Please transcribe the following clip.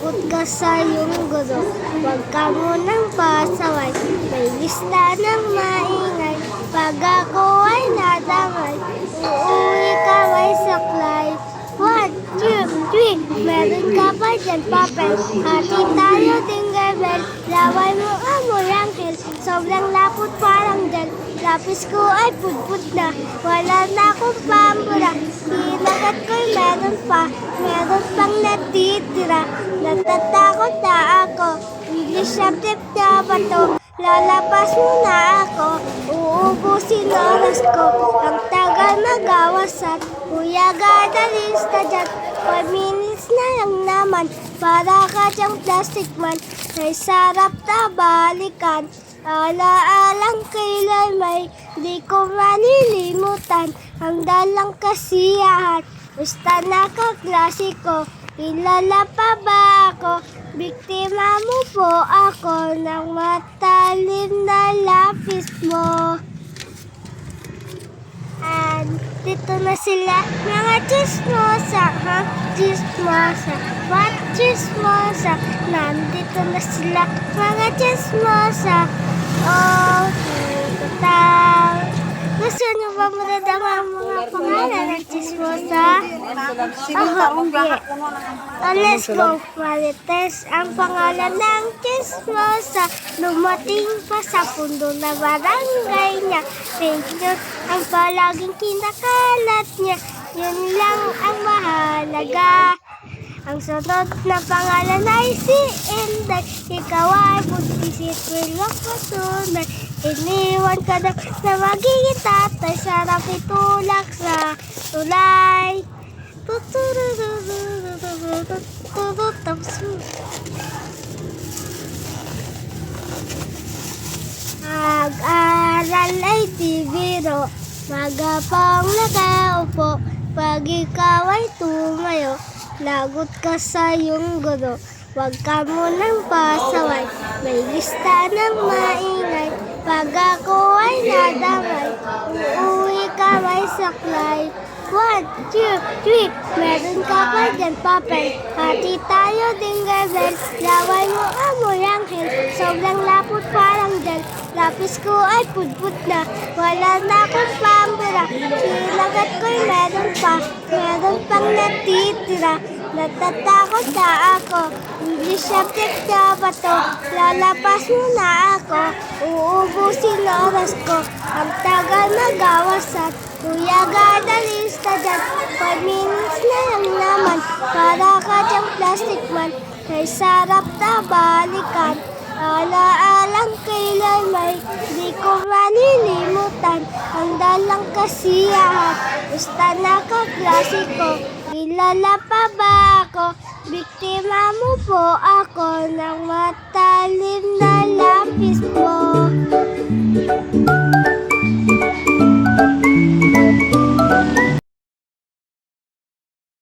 lagot ka sa iyong guro. Huwag ka munang pasaway, may lista ng maingay. Pag ako ay nadamay, uuwi ka may saklay. 1, 2, 3, meron ka pa dyan papel. Hati tayo tinggabel, laway mo amoy anghel. Sobrang lapot parang dyan, lapis ko ay pudpud na. Wala na akong pambura, hinagat ko'y meron pa. Meron pang natitira, natatakot na ako. English subject na ba to? Lalapas muna ako, uubusin oras ko. Ang tagal mag-awasan, kuya gadalis ka dyan. 5 minutes na lang naman, para ka dyang plastic man. May sarap na balikan, alaalang kailan may di ko malilimutan. Ang dalang kasiyahan, basta nakaklase ko. Kilala pa ba ako? Biktima mo po ako ng matalim na lapis mo. And dito na sila, mga chismosa, ha? Chismosa, what chismosa? Nandito na sila, mga chismosa. Oh, tutang. Gusto niyo ba madadama ang mga pangalan ng chismosa? Hindi. Let's go, Marites. Ang pangalan ng chismosa, lumating pa sa pundo na barangay niya. Thank you, ang palaging kinakalat niya. Yun lang ang mahalaga. Ang sunod na pangalan ay si Inday. Ikaw ay buntisit, wilwak patunay. Iniwan ka na magiging tatay. Sarap itulak sa tulay. Mag-aral ay di biro, magapang nakaupo. Pag ikaw ay tumayo, lagot ka sa iyong guro. Huwag ka munang pasaway, may lista ng maingay. Pag ako ay nadamay, uuwi ka may saklay. 1, 2, 3, meron ka pa dyan papel. Hati tayo tinggabel, laway mo amoy anghel. Sobrang lapot parang dyan, lapis ko ay pudpud na. Wala na akong pambura, hinagat ko'y meron pa. Meron pang natitira, natatakot na ako. English subject na ba to? Lalapas muna ako, uubusin oras ko. Ang tagal mag-awasan, kuya gadalis ka dyan. 5 minutes na lang naman, para ka dyang plastic man. May sarap na balikan, alaalang kailan may di ko malilimutan. Ang dalang kasiyahan, basta nakaklase ko. Kilala pa ba ako? Biktima mo po ako ng matalim